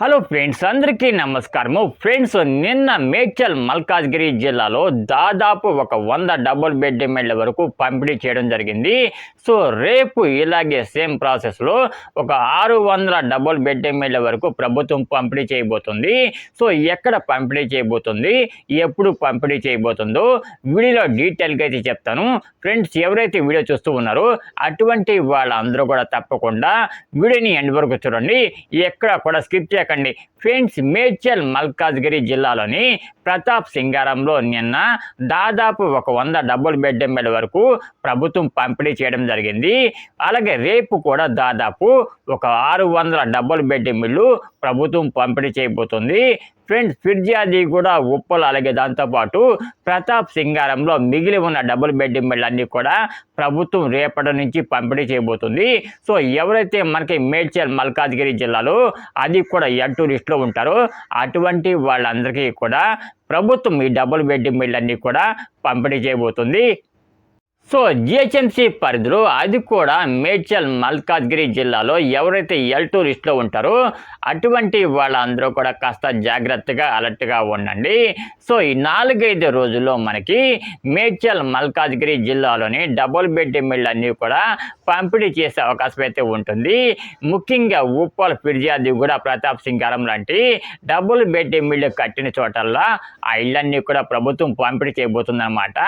Hello friends, అందరికీ నమస్కారము. Friends, నిన్న మేడ్చల్ మల్కాజ్గిరి జిల్లాలో దాదాపు ఒక 100 డబుల్ బెడ్రూమ్ల వరకు పంపిణీ చేయడం జరిగింది. సో రేపు ఇలాగే సేమ్ ప్రాసెస్లో ఒక 600 డబుల్ బెడ్రూమ్ల వరకు ప్రభుత్వం పంపిణీ చేయబోతుంది. సో ఎక్కడ పంపిణీ చేయబోతుంది, ఎప్పుడు పంపిణీ చేయబోతుందో వీడియోలో డీటెయిల్గా అయితే చెప్తాను. ఫ్రెండ్స్, ఎవరైతే వీడియో చూస్తూ ఉన్నారో అటువంటి వాళ్ళందరూ కూడా తప్పకుండా వీడియోని ఎండ్ వరకు చూడండి, ఎక్కడ కూడా స్కిప్ చేయకండి. ఫ్రెండ్స్, మేడ్చల్ మల్కాజ్గిరి జిల్లాలోని ప్రతాప్ సింగారంలో నిన్న దాదాపు ఒక 100 డబుల్ బెడ్రూమ్ల వరకు ప్రభుత్వం పంపిణీ చేయడం జరిగింది. అలాగే రేపు కూడా దాదాపు ఒక 600 డబుల్ బెడ్రూమ్లు ప్రభుత్వం పంపిణీ చేయబోతుంది. ఫ్రెండ్స్, ఫిర్యాది కూడా ఉప్పలు, అలాగే దాంతోపాటు ప్రతాప్ సింగారంలో మిగిలి ఉన్న డబుల్ బెడ్రూమ్లన్నీ కూడా ప్రభుత్వం రేపటి నుంచి పంపిణీ చేయబోతుంది. సో ఎవరైతే మనకి మేడ్చల్ మల్కాజ్గిరి జిల్లాలో అది కూడా ఎన్ లిస్టులో ఉంటారో అటువంటి వాళ్ళందరికీ కూడా ప్రభుత్వం ఈ డబుల్ బెడ్రూమ్లన్నీ కూడా పంపిణీ చేయబోతుంది. సో జిహెచ్ఎంసీ పరిధిలో అది కూడా మేడ్చల్ మల్కాజ్గిరి జిల్లాలో ఎవరైతే L2 లిస్టులో ఉంటారో అటువంటి వాళ్ళందరూ కూడా కాస్త జాగ్రత్తగా అలర్ట్గా ఉండండి. సో ఈ 4-5 రోజుల్లో మనకి మేడ్చల్ మల్కాజ్గిరి జిల్లాలోని డబుల్ బెడ్రూమ్లన్నీ కూడా పంపిణీ చేసే అవకాశం అయితే ఉంటుంది. ముఖ్యంగా ఉప్పల్, ఫిర్యాది కూడా ప్రతాప్ సింగారం లాంటి డబుల్ బెడ్రూమ్లు కట్టిన చోటల్లా ఆ ఇళ్ళన్నీ కూడా ప్రభుత్వం పంపిణీ చేయబోతుంది అనమాట.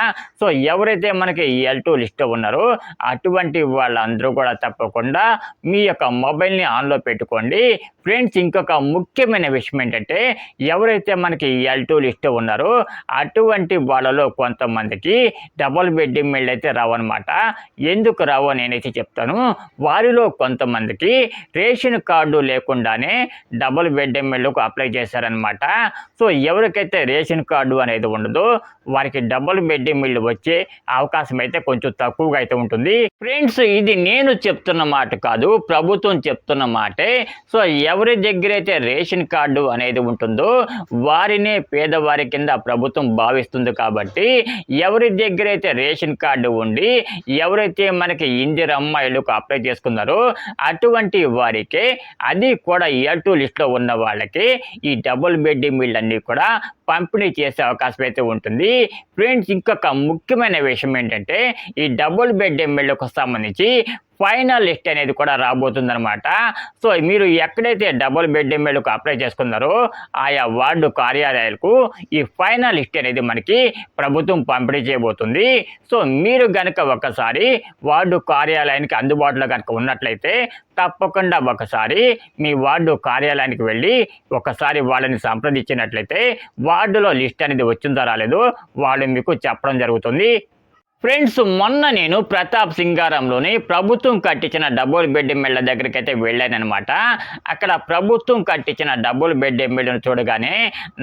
సో ఎవరైతే మనకి L2 లిస్ట్లో ఉన్నారో అటువంటి వాళ్ళందరూ కూడా తప్పకుండా మీ యొక్క మొబైల్ని ఆన్లో పెట్టుకోండి. ఫ్రెండ్స్, ఇంకొక ముఖ్యమైన విషయం ఏంటంటే ఎవరైతే మనకి L2 లిస్ట్లో ఉన్నారో అటువంటి వాళ్ళలో కొంతమందికి డబుల్ బెడ్రూమ్లు అయితే రావన్నమాట. ఎందుకు రావో నేనైతే చెప్తాను. వారిలో కొంతమందికి రేషన్ కార్డు లేకుండానే డబుల్ బెడ్రూమ్లకు అప్లై చేశారనమాట. సో ఎవరికైతే రేషన్ కార్డు అనేది ఉండదో వారికి డబుల్ బెడ్రూమ్లు వచ్చే అవకాశం అయితే కొంచెం తక్కువగా అయితే ఉంటుంది. ఫ్రెండ్స్, ఇది నేను చెప్తున్న మాట కాదు, ప్రభుత్వం చెప్తున్న మాటే. సో ఎవరి దగ్గర అయితే రేషన్ కార్డు అనేది ఉంటుందో వారినే పేదవారి కింద ప్రభుత్వం భావిస్తుంది. కాబట్టి ఎవరి దగ్గర అయితే రేషన్ కార్డు ఉండి ఎవరైతే మనకి ఇందిరమ్మ ఇళ్ళకు అప్లై చేసుకున్నారో అటువంటి వారికే, అది కూడా L2 లిస్ట్లో ఉన్న వాళ్ళకి ఈ డబుల్ బెడ్రూమ్లన్నీ కూడా పంపిణీ చేసే అవకాశం అయితే ఉంటుంది. ఫ్రెండ్స్, ఇంకొక ముఖ్యమైన విషయం ఏంటంటే ఈ డబుల్ బెడ్రూమ్లకు సంబంధించి ఫైనల్ లిస్ట్ అనేది కూడా రాబోతుందన్నమాట. సో మీరు ఎక్కడైతే డబుల్ బెడ్రూమ్లకు అప్లై చేసుకున్నారో ఆయా వార్డు కార్యాలయాలకు ఈ ఫైనల్ లిస్ట్ అనేది మనకి ప్రభుత్వం పంపిణీ చేయబోతుంది. సో మీరు కనుక ఒకసారి వార్డు కార్యాలయానికి అందుబాటులో కనుక ఉన్నట్లయితే తప్పకుండా ఒకసారి మీ వార్డు కార్యాలయానికి వెళ్ళి ఒకసారి వాళ్ళని సంప్రదించినట్లయితే వార్డులో లిస్ట్ అనేది వచ్చిందో రాలేదో వాళ్ళు మీకు చెప్పడం జరుగుతుంది. ఫ్రెండ్స్, మొన్న నేను ప్రతాప్ సింగారంలోని ప్రభుత్వం కట్టించిన డబుల్ బెడ్రూమ్ల దగ్గరికి అయితే వెళ్ళానమాట. అక్కడ ప్రభుత్వం కట్టించిన డబుల్ బెడ్రూమ్లను చూడగానే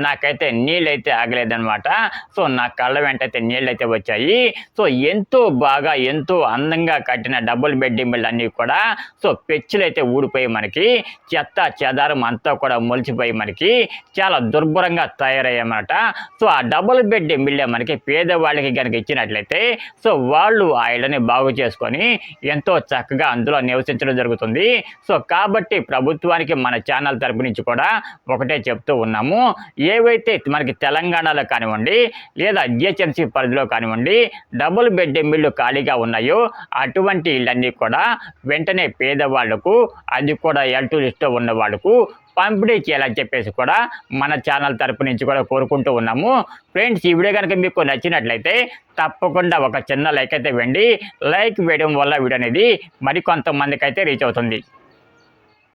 నాకైతే నీళ్ళైతే ఆగలేదనమాట. సో నా కళ్ళ వెంటైతే నీళ్ళైతే వచ్చాయి. సో ఎంతో బాగా, ఎంతో అందంగా కట్టిన డబుల్ బెడ్రూమ్లన్నీ కూడా సో పెచ్చులు అయితే ఊడిపోయి మనకి చెత్త చెదారం అంతా కూడా మొలిచిపోయి మనకి చాలా దుర్భరంగా తయారయ్యాయన్నమాట. సో ఆ డబుల్ బెడ్రూమ్లే మనకి పేదవాళ్ళకి కనుక ఇచ్చినట్లయితే సో వాళ్ళు ఆ ఇళ్ళని బాగు చేసుకొని ఎంతో చక్కగా అందులో నివసించడం జరుగుతుంది. సో కాబట్టి ప్రభుత్వానికి మన ఛానల్ తరపు నుంచి కూడా ఒకటే చెప్తూ ఉన్నాము. ఏవైతే మనకి తెలంగాణలో కానివ్వండి లేదా జిహెచ్ఎంసీ పరిధిలో కానివ్వండి డబుల్ బెడ్రూమ్లు ఖాళీగా ఉన్నాయో అటువంటి ఇళ్ళన్నీ కూడా వెంటనే పేదవాళ్లకు, అది కూడా L2 లిస్ట్లో ఉన్న వాళ్ళకు పంపిణీ చేయాలని చెప్పేసి కూడా మన ఛానల్ తరపు నుంచి కూడా కోరుకుంటూ ఉన్నాము. ఫ్రెండ్స్, ఈ వీడియో కనుక మీకు నచ్చినట్లయితే తప్పకుండా ఒక చిన్న లైక్ అయితే వేయండి. లైక్ వేయడం వల్ల వీడియో అనేది మరికొంతమందికి అయితే రీచ్ అవుతుంది.